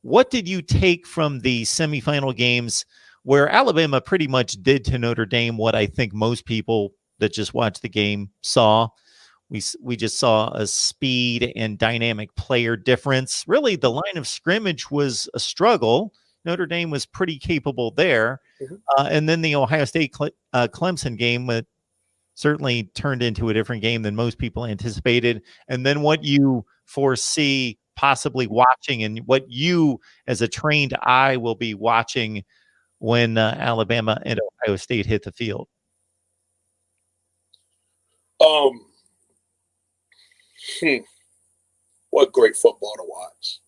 what did you take from the semifinal games where Alabama pretty much did to Notre Dame what I think most people that just watched the game saw? We just saw a speed and dynamic player difference. Really, the line of scrimmage was a struggle. Notre Dame was pretty capable there. And then the Ohio State Clemson game certainly turned into a different game than most people anticipated. And then what you foresee possibly watching and what you as a trained eye will be watching when Alabama and Ohio State hit the field. What great football to watch.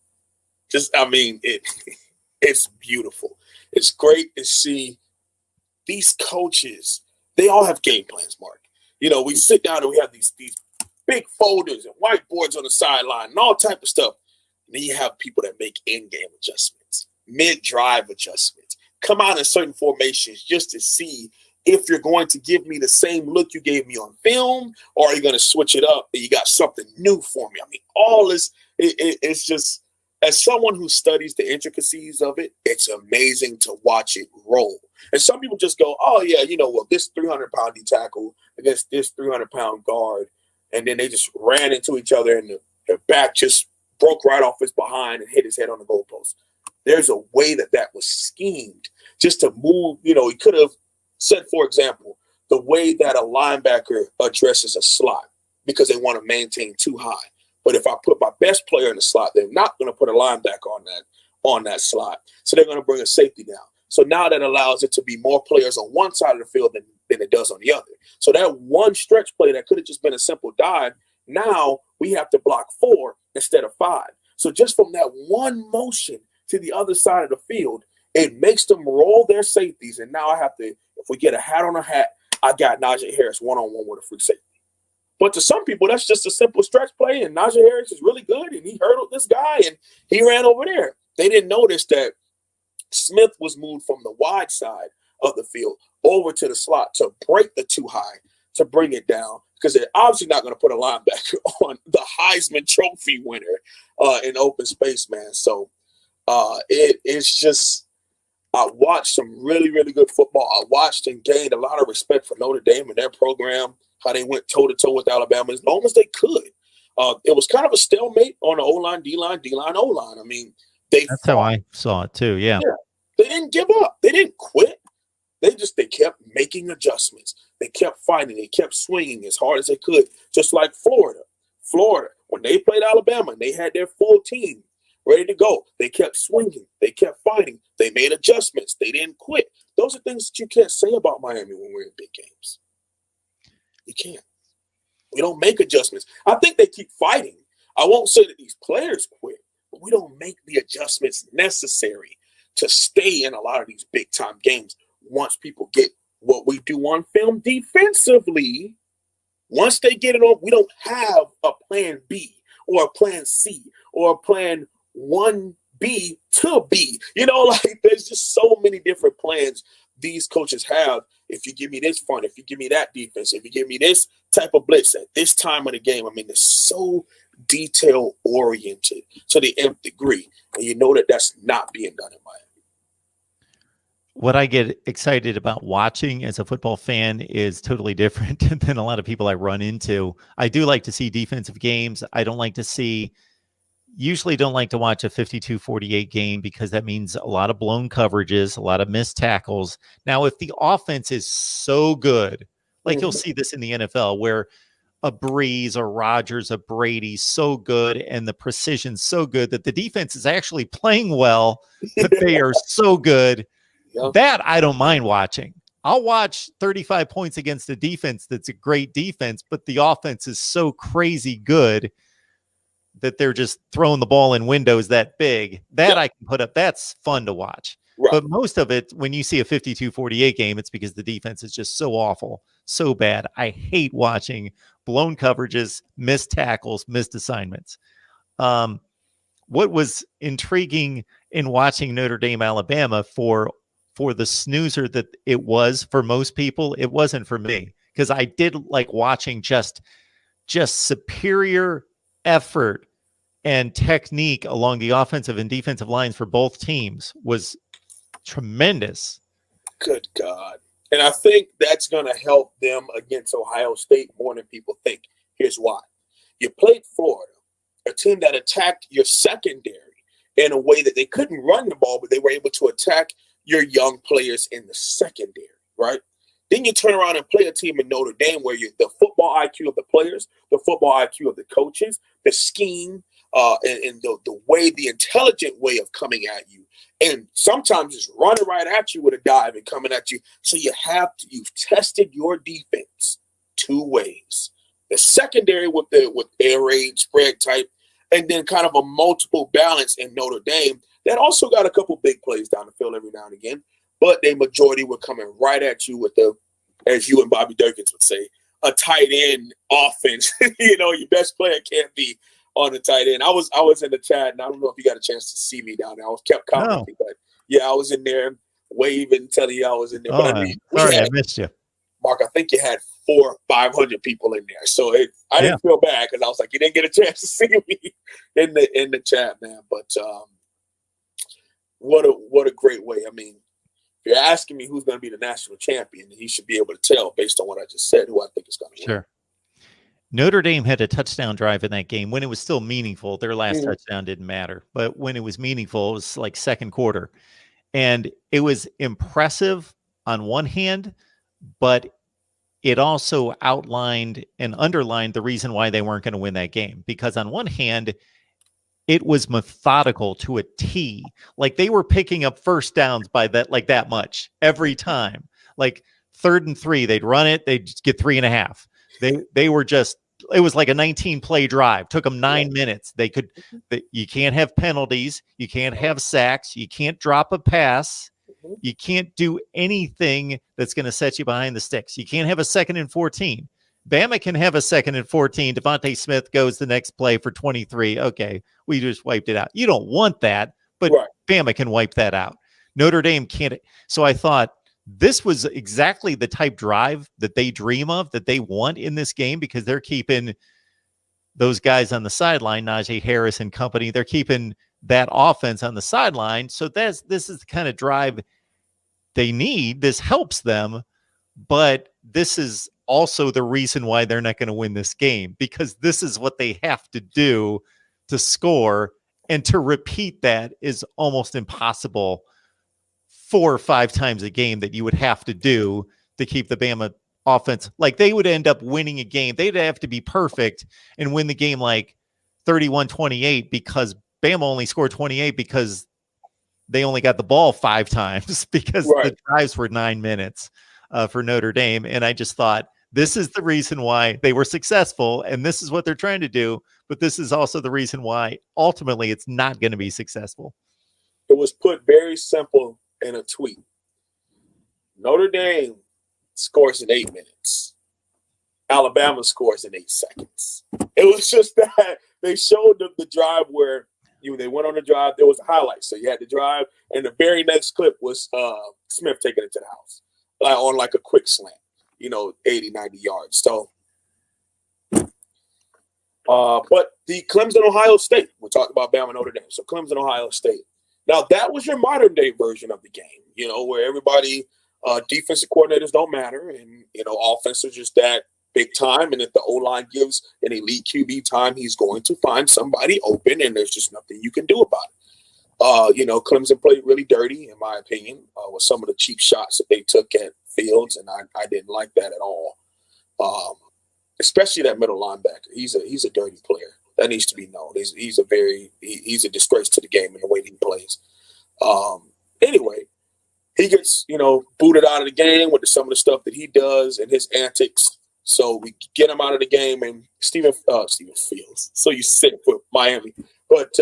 It's beautiful. It's great to see these coaches. They all have game plans, Mark. We sit down and we have these big folders and whiteboards on the sideline and all type of stuff. And then you have people that make in-game adjustments, mid-drive adjustments, come out in certain formations just to see if you're going to give me the same look you gave me on film, or are you going to switch it up and you got something new for me? All this, it's just, as someone who studies the intricacies of it, it's amazing to watch it roll. And some people just go, oh, yeah, this 300-pound D tackle against this 300-pound guard. And then they just ran into each other and the back just broke right off his behind and hit his head on the goalpost. There's a way that was schemed just to move. He could have said, for example, the way that a linebacker addresses a slot because they want to maintain too high. But if I put my best player in the slot, they're not going to put a linebacker on that slot. So they're going to bring a safety down. So now that allows it to be more players on one side of the field than it does on the other. So that one stretch play that could have just been a simple dive, now we have to block 4 instead of 5. So just from that one motion to the other side of the field, it makes them roll their safeties. And now I have to, if we get a hat on a hat, I got Najee Harris one-on-one with a free safety. But to some people, that's just a simple stretch play, and Najee Harris is really good, and he hurdled this guy, and he ran over there. They didn't notice that Smith was moved from the wide side of the field over to the slot to break the too high, to bring it down, because they're obviously not going to put a linebacker on the Heisman Trophy winner in open space, man. So it's just, I watched some really, really good football. I watched and gained a lot of respect for Notre Dame and their program, how they went toe-to-toe with Alabama as long as they could. It was kind of a stalemate on the O-line, D-line, D-line, O-line. That's how I saw it too, yeah. They didn't give up. They didn't quit. They kept making adjustments. They kept fighting. They kept swinging as hard as they could, just like Florida. When they played Alabama, they had their full team ready to go. They kept swinging. They kept fighting. They made adjustments. They didn't quit. Those are things that you can't say about Miami when we're in big games. You can't. We don't make adjustments. I think they keep fighting. I won't say that these players quit, but we don't make the adjustments necessary to stay in a lot of these big-time games once people get what we do on film defensively. Once they get it on, we don't have a plan B or a plan C or a plan 1B to B. There's just so many different plans these coaches have. If you give me this front, if you give me that defense, if you give me this type of blitz at this time of the game, it's so detail oriented to the nth degree. And you know that that's not being done in Miami. What I get excited about watching as a football fan is totally different than a lot of people I run into. I do like to see defensive games. I usually don't like to watch a 52-48 game because that means a lot of blown coverages, a lot of missed tackles. Now, if the offense is so good, like you'll see this in the NFL where a Breeze, a Rodgers, a Brady, so good, and the precision's so good that the defense is actually playing well, but they are so good. Yep. That I don't mind watching. I'll watch 35 points against a defense that's a great defense, but the offense is so crazy good that they're just throwing the ball in windows that big. That I can put up. That's fun to watch. Right. But most of it, when you see a 52-48 game, it's because the defense is just so awful, so bad. I hate watching blown coverages, missed tackles, missed assignments. What was intriguing in watching Notre Dame, Alabama for the snoozer that it was for most people, it wasn't for me, because I did like watching just superior effort and technique along the offensive and defensive lines for both teams was tremendous. Good God. And I think that's going to help them against Ohio State more than people think. Here's why. You played Florida, a team that attacked your secondary in a way that they couldn't run the ball, but they were able to attack your young players in the secondary, right? Then you turn around and play a team in Notre Dame where the football IQ of the players, the football IQ of the coaches, the scheme, and the intelligent way of coming at you. And sometimes just running right at you with a dive and coming at you. So you've tested your defense two ways. The secondary with air raid, spread type, and then kind of a multiple balance in Notre Dame that also got a couple big plays down the field every now and again. But the majority were coming right at you with as you and Bobby Durkins would say, a tight end offense. Your best player can't be on the tight end. I was in the chat, and I don't know if you got a chance to see me down there. I was kept commenting, but yeah, I was in there waving, telling you I was in there. Oh, but I mean, I missed you, Mark. I think you had 400 or 500 people in there, so I didn't feel bad because I was like, you didn't get a chance to see me in the chat, man. But what a great way. I mean, if you're asking me who's going to be the national champion, he should be able to tell based on what I just said who I think is going to win. Sure. Notre Dame had a touchdown drive in that game when it was still meaningful. Their last touchdown didn't matter, but when it was meaningful, it was like second quarter. And it was impressive on one hand, but it also outlined and underlined the reason why they weren't going to win that game. Because on one hand, it was methodical to a T. Like they were picking up first downs by that much every time. Like 3rd and 3, they'd run it, they'd just get 3.5. They were just, it was like a 19-play drive. Took them 9 minutes. You can't have penalties. You can't have sacks. You can't drop a pass. You can't do anything that's going to set you behind the sticks. You can't have a 2nd and 14. Bama can have a 2nd and 14. Devontae Smith goes the next play for 23. Okay, we just wiped it out. You don't want that, but Bama can wipe that out. Notre Dame can't. So I thought, this was exactly the type drive that they dream of, that they want in this game, because they're keeping those guys on the sideline, Najee Harris and company. They're keeping that offense on the sideline. So this is the kind of drive they need. This helps them, but this is also the reason why they're not going to win this game, because this is what they have to do to score, and to repeat that is almost impossible 4 or 5 times a game that you would have to do to keep the Bama offense. Like they would end up winning a game. They'd have to be perfect and win the game like 31-28 because Bama only scored 28 because they only got the ball 5 times because the drives were 9 minutes for Notre Dame. And I just thought, this is the reason why they were successful, and this is what they're trying to do. But this is also the reason why ultimately it's not going to be successful. It was put very simple in a tweet. Notre Dame scores in 8 minutes. Alabama scores in 8 seconds. It was just that they showed the drive where they went on the drive. There was a highlight. So you had the drive, and the very next clip was Smith taking it to the house on like a quick slant, 80, 90 yards. So, but the Clemson, Ohio State, we're talking about Bama, Notre Dame. So Clemson, Ohio State. Now, that was your modern day version of the game, where everybody, defensive coordinators don't matter, and, offense is just that big time. And if the O-line gives an elite QB time, he's going to find somebody open, and there's just nothing you can do about it. Clemson played really dirty, in my opinion, with some of the cheap shots that they took at Fields, and I didn't like that at all. Especially that middle linebacker. He's a dirty player. That needs to be known. He's a disgrace to the game in the way that he plays. Anyway, he gets booted out of the game with some of the stuff that he does and his antics. So we get him out of the game, and Stephen Fields. So you sit with Miami, but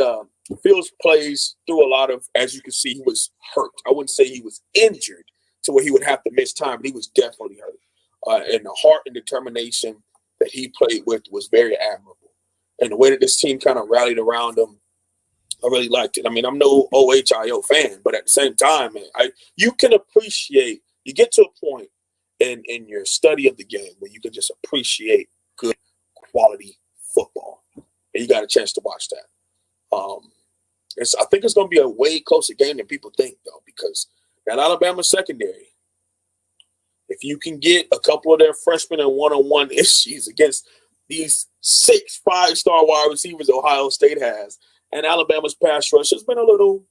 Fields plays through a lot of, as you can see, he was hurt. I wouldn't say he was injured to where he would have to miss time, but he was definitely hurt. And the heart and determination that he played with was very admirable. And the way that this team kind of rallied around him, I really liked it. I mean, I'm no OHIO fan, but at the same time, you can appreciate, you get to a point in your study of the game where you can just appreciate good quality football. And you got a chance to watch that. I think it's going to be a way closer game than people think, though, because that Alabama secondary, if you can get a couple of their freshmen in one-on-one issues against these 6 5-star wide receivers Ohio State has, and Alabama's pass rush has been a little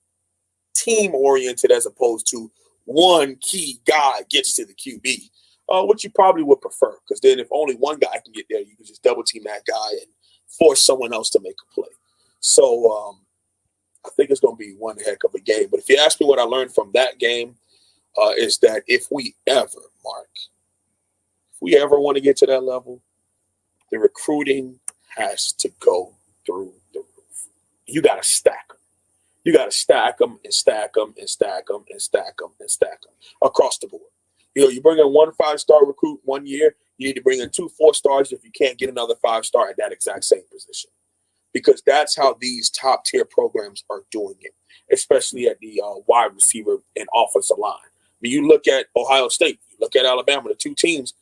team-oriented as opposed to one key guy gets to the QB, which you probably would prefer, because then if only one guy can get there, you can just double-team that guy and force someone else to make a play. So I think it's going to be one heck of a game. But if you ask me what I learned from that game, is that if we ever want to get to that level, the recruiting has to go through the roof. You got to stack them. You got to stack them and stack them and stack them and stack them and stack them across the board. You bring in 1 5-star recruit 1 year, you need to bring in 2 4-stars if you can't get another 5-star at that exact same position. Because that's how these top-tier programs are doing it, especially at the wide receiver and offensive line. When you look at Ohio State, you look at Alabama, the 2 teams,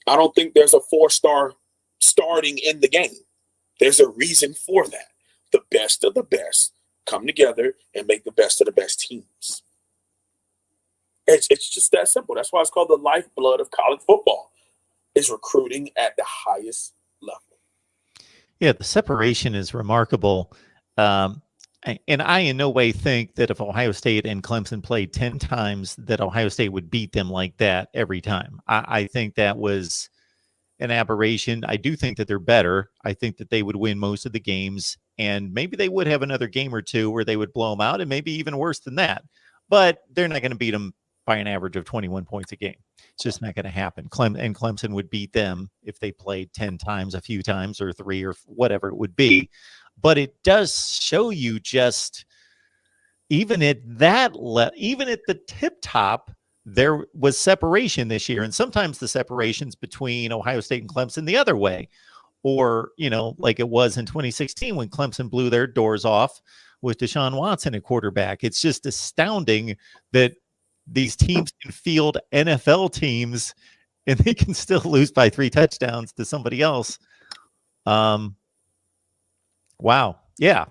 I don't think there's a 4-star starting in the game. There's a reason for that. The best of the best come together and make the best of the best teams. It's just that simple. That's why it's called the lifeblood of college football, is recruiting at the highest level. Yeah, the separation is remarkable. And I in no way think that if Ohio State and Clemson played 10 times, that Ohio State would beat them like that every time. I think that was an aberration. I do think that they're better. I think that they would win most of the games, and maybe they would have another game or two where they would blow them out, and maybe even worse than that. But they're not going to beat them by an average of 21 points a game. It's just not going to happen. Clemson would beat them if they played 10 times, a few times, or 3, or whatever it would be. But it does show you just, even at that even at the tip top, there was separation this year. And sometimes the separations between Ohio State and Clemson the other way, or, like it was in 2016 when Clemson blew their doors off with Deshaun Watson at quarterback. It's just astounding that these teams can field NFL teams and they can still lose by 3 touchdowns to somebody else. Wow. Yeah.